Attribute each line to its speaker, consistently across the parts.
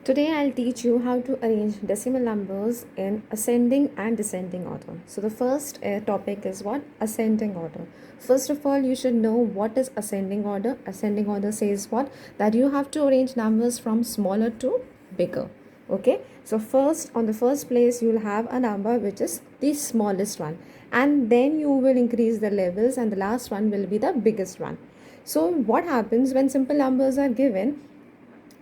Speaker 1: Today I'll teach you how to arrange decimal numbers in ascending and descending order. So the first topic is what? Ascending order. First of all, you should know what is ascending order. Ascending order says what? That you have to arrange numbers from smaller to bigger. Okay, so first on the first place you'll have a number which is the smallest one, and then you will increase the levels and the last one will be the biggest one. So what happens when simple numbers are given?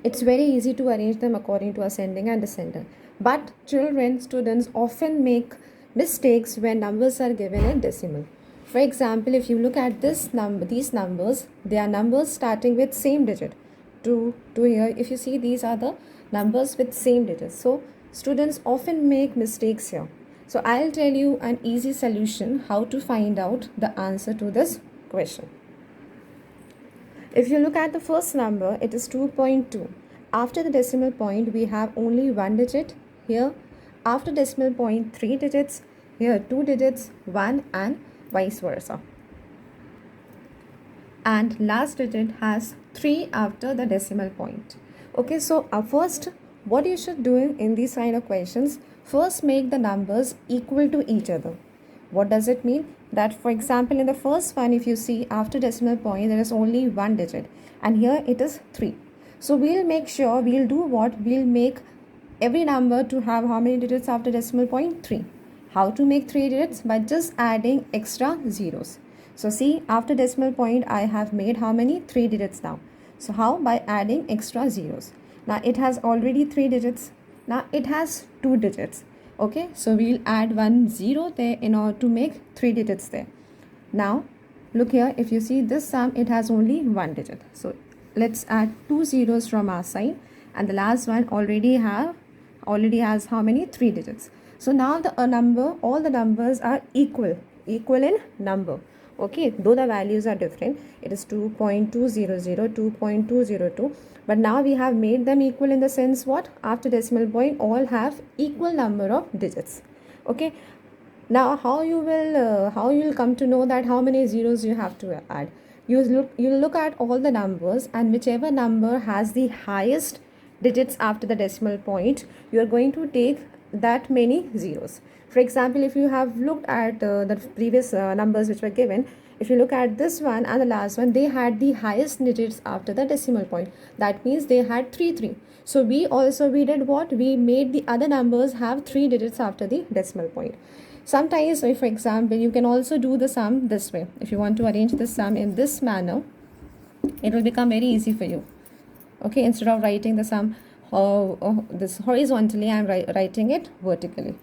Speaker 1: It's very easy to arrange them according to ascending and descending. But students often make mistakes when numbers are given in decimal. For example, if you look at these numbers, they are numbers starting with same digit. To here, if you see, these are the numbers with same digits. So students often make mistakes here. So I'll tell you an easy solution how to find out the answer to this question. If you look at the first number, it is 2.2. After the decimal point, we have only one digit here. After decimal point, 3 digits. Here, 2 digits, 1 and vice versa. And last digit has 3 after the decimal point. Okay, so first, what you should do in these kind of questions, first make the numbers equal to each other. What does it mean? That for example, in the first one, if you see after decimal point, there is only one digit and here it is 3. So we'll make sure, we'll do what? We'll make every number to have how many digits after decimal point? 3. How to make 3 digits? By just adding extra zeros. So see, after decimal point, I have made how many? 3 digits now. So how? By adding extra zeros. Now it has already 3 digits. Now it has 2 digits. Okay, so we'll add 1 0 there in order to make 3 digits there. Now look here, if you see this sum, it has only 1 digit. So let's add 2 zeros from our side, and the last one already has how many? 3 digits. So now the all the numbers are equal in number. Okay, though the values are different, it is 2.200, 2.202, but now we have made them equal in the sense what? After decimal point, all have equal number of digits. Okay, now how you will come to know that how many zeros you have to add? You look at all the numbers, and whichever number has the highest digits after the decimal point, you are going to take that many zeros. For example, if you have looked at the previous numbers which were given, if you look at this one and the last one, they had the highest digits after the decimal point. That means they had 3. So we did what? We made the other numbers have 3 digits after the decimal point. Sometimes, so for example, you can also do the sum this way. If you want to arrange the sum in this manner, it will become very easy for you. Okay, instead of writing the sum this horizontally, I am writing it vertically.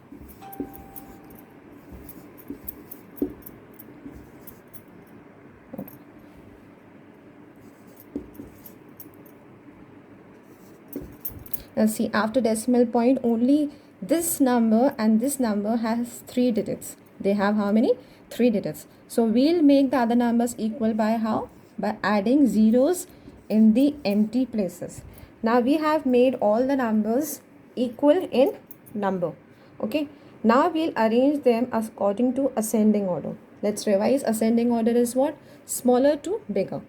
Speaker 1: Now see, after decimal point, only this number and this number has 3 digits. They have how many? 3 digits. So we'll make the other numbers equal by how? By adding zeros in the empty places. Now we have made all the numbers equal in number. Okay, now we'll arrange them according to ascending order. Let's revise. Ascending order is what? Smaller to bigger.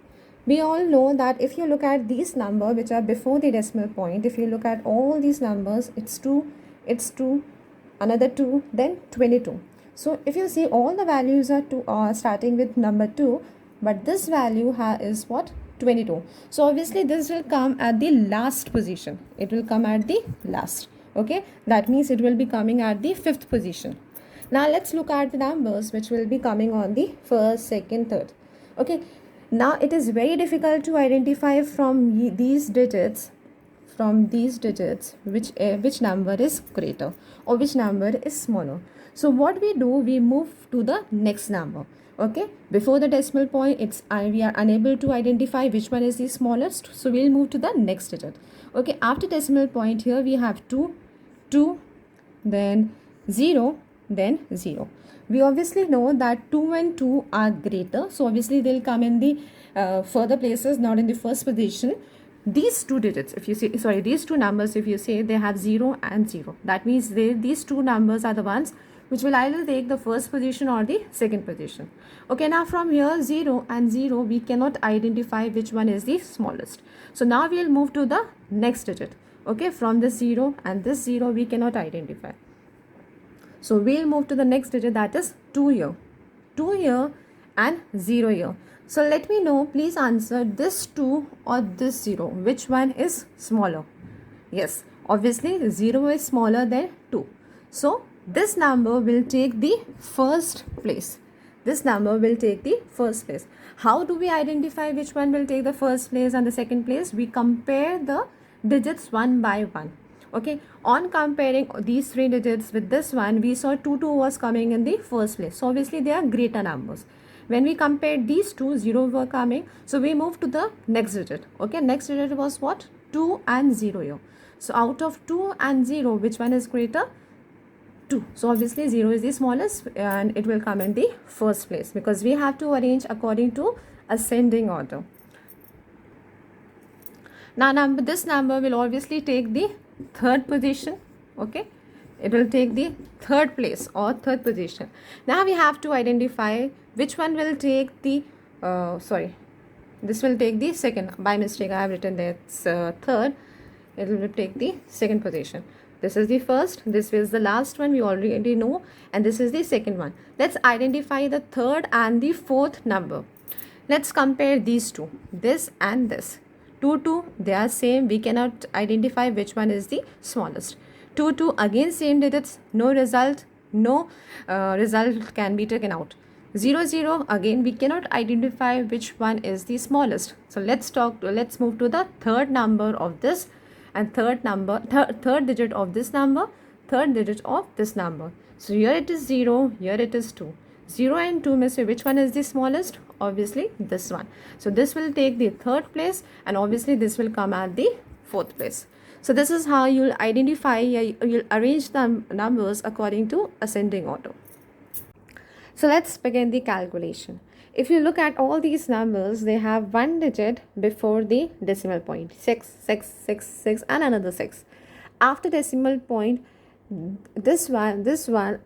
Speaker 1: We all know that if you look at these numbers which are before the decimal point, if you look at all these numbers, it's 2, another 2, then 22. So if you see, all the values are starting with number 2, but this value is what? 22. So obviously this will come at the last position. It will come at the last. Okay, that means it will be coming at the 5th position. Now let's look at the numbers which will be coming on the 1st, 2nd, 3rd. Okay, now it is very difficult to identify from these digits which number is greater or which number is smaller. So what we do, we move to the next number. Okay, before the decimal point, we are unable to identify which one is the smallest, so we'll move to the next digit. Okay, after decimal point, here we have 2, then 0, then 0. We obviously know that 2 and 2 are greater, so obviously they'll come in the further places, not in the first position. These two digits, if you see, these two numbers, if you say, they have 0 and 0, that means these two numbers are the ones which will either take the first position or the second position. Okay, now from here 0 and 0, we cannot identify which one is the smallest. So now we'll move to the next digit. Okay, from this 0 and this 0 we cannot identify. So we'll move to the next digit, that is 2 here. 2 here and 0 here. So let me know, please answer this 2 or this 0. Which one is smaller? Yes, obviously 0 is smaller than 2. So this number will take the first place. This number will take the first place. How do we identify which one will take the first place and the second place? We compare the digits one by one. Okay, on comparing these three digits with this one, we saw 2 was coming in the first place. So obviously they are greater numbers. When we compared these two, 0 were coming. So we move to the next digit. Okay, next digit was what? 2 and 0 here. So out of 2 and 0, which one is greater? 2. So obviously 0 is the smallest and it will come in the first place because we have to arrange according to ascending order. Now this number will obviously take the third position. Okay, it will take the third place or third position. Now we have to identify which one will take the this will take the second. By mistake I have written that third. It will take the second position. This is the first, this is the last one, we already know, and this is the second one. Let's identify the third and the fourth number. Let's compare these two, this and this. 2, they are same, we cannot identify which one is the smallest. 2, again same digits, no result, no result can be taken out. 0, again we cannot identify which one is the smallest. So let's move to the third number of this and third digit of this number, third digit of this number. So here it is 0, here it is 2. 0 and 2 means which one is the smallest? Obviously this one. So this will take the third place and obviously this will come at the fourth place. So this is how you'll identify, you'll arrange the numbers according to ascending order. So let's begin the calculation. If you look at all these numbers, they have one digit before the decimal point. 6, 6, 6, 6 and another 6. After decimal point, this one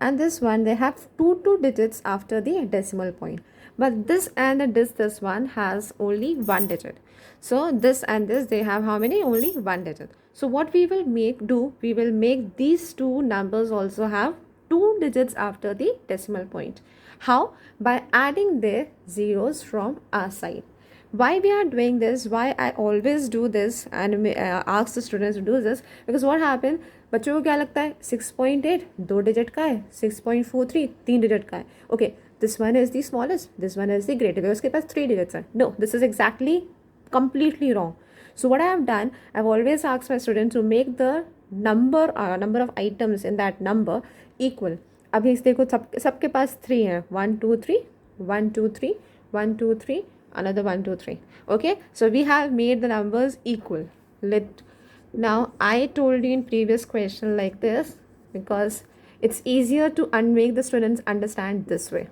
Speaker 1: and this one, they have two digits after the decimal point. But this and this one has only one digit. So this and this, they have how many? Only one digit. So what we will we will make these two numbers also have two digits after the decimal point. How? By adding their zeros from our side. Why we are doing this, why I always do this and ask the students to do this, because what happened, बच्चों को क्या लगता है 6.8 दो digit का है, 6.43 तीन digit का है. Okay, this one is the smallest, this one is the greater because उसके पास 3 digits हैं. No, this is exactly completely wrong. So what I have done, I have always asked my students to make the number of items in that number equal. अभी इस देखो सबके पास 3 हैं, 1 2 3 1 2 3 1 2 3 another 1 2 3. Okay, so we have made the numbers equal. Now I told you in previous question like this because it's easier to make the students understand this way.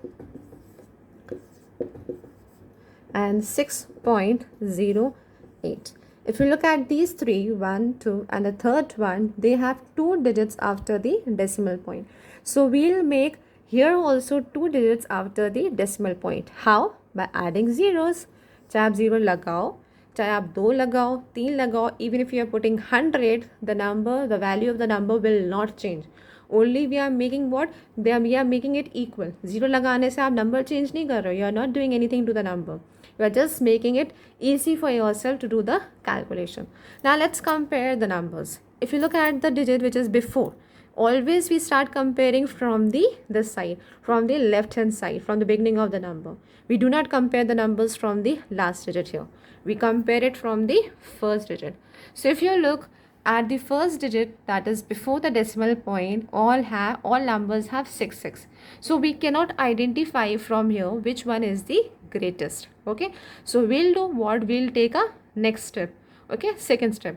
Speaker 1: And 6.08. If you look at these three, 1 2 and the third one, they have two digits after the decimal point. So we'll make here also two digits after the decimal point. How? By adding zeros. चाहे आप 0 लगाओ, चाहे आप 2 लगाओ, 3 लगाओ, even if you are putting 100, the value of the number will not change. Only we are making what? We are making it equal. 0 लगाने से आप number change नहीं कर रहे हो. You are not doing anything to the number. You are just making it easy for yourself to do the calculation. Now let's compare the numbers. If you look at the digit which is before, always we start comparing from this side, from the left hand side, from the beginning of the number. We do not compare the numbers from the last digit here. We compare it from the first digit. So if you look at the first digit, that is before the decimal point, all numbers have 6 6. So we cannot identify from here which one is the greatest. Okay, so we'll do what? We'll take a next step. Okay, second step.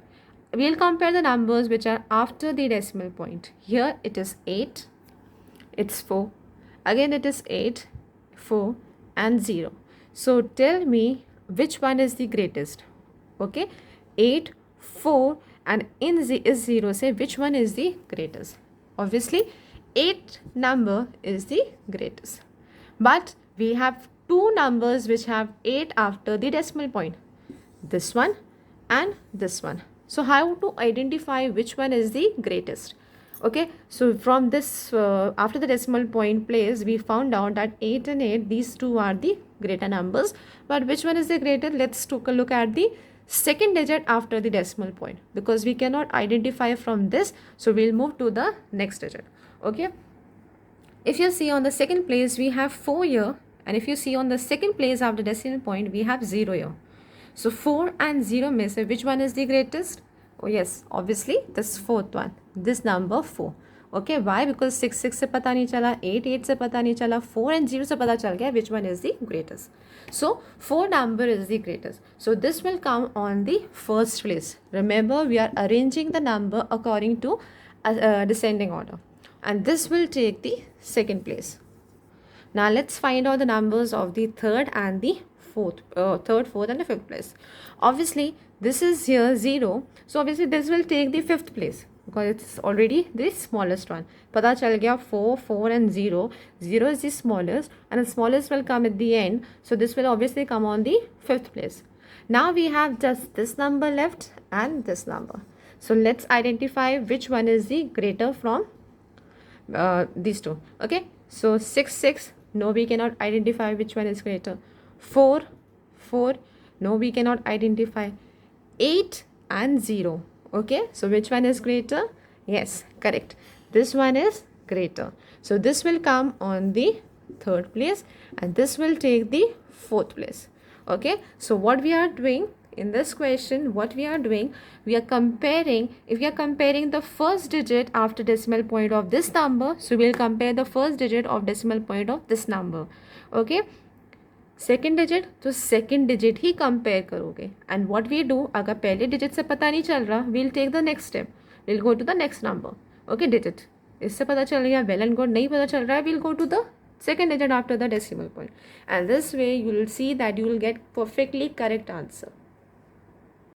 Speaker 1: We'll compare the numbers which are after the decimal point. Here it is 8, it's 4, again it is 8, 4 and 0. So tell me which one is the greatest. Okay, 8, 4 and in is 0. Say which one is the greatest. Obviously 8 number is the greatest. But we have two numbers which have 8 after the decimal point. This one and this one. So how to identify which one is the greatest? Okay, so from this after the decimal point place, we found out that 8 and 8, these two are the greater numbers. But which one is the greater? Let's take a look at the second digit after the decimal point, because we cannot identify from this. So we'll move to the next digit. Okay, if you see on the second place, we have 4 here, and if you see on the second place after decimal point, we have 0 here. So 4 and 0 में से which one is the greatest? Oh yes, obviously this fourth one, this number 4. Okay, why? Because 6 6 से पता नहीं चला, 8 8 से पता नहीं चला, 4 and 0 से पता चल गया which one is the greatest. So 4 number is the greatest. So this will come on the first place. Remember, we are arranging the number according to descending order, and this will take the second place. Now let's find out the numbers of the third and the third, fourth and the fifth place. Obviously this is here 0, so obviously this will take the fifth place because it's already the smallest one. Pata chal gaya 4, 4 and 0. 0 is the smallest, and the smallest will come at the end, so this will obviously come on the fifth place. Now we have just this number left and this number. So let's identify which one is the greater from these two. Okay, so 6 6, no, we cannot identify which one is greater. 4 4, no, we cannot identify. 8 and 0. Okay, so which one is greater? Yes, correct, this one is greater. So this will come on the third place, and this will take the fourth place. Okay, so what we are doing in this question, what we are doing, we are comparing. If we are comparing the first digit after decimal point of this number, so we'll compare the first digit of decimal point of this number. Okay, second digit तो second digit ही compare करोगे. And what we do, अगर पहले digit से पता नहीं चल रहा, we'll take the next step, we'll go to the next number. Okay, digit इससे पता चल गया, वेल एंड गुड. नहीं पता चल रहा है, we'll go to the second digit after the decimal point, and this way you will see that you will get perfectly correct answer.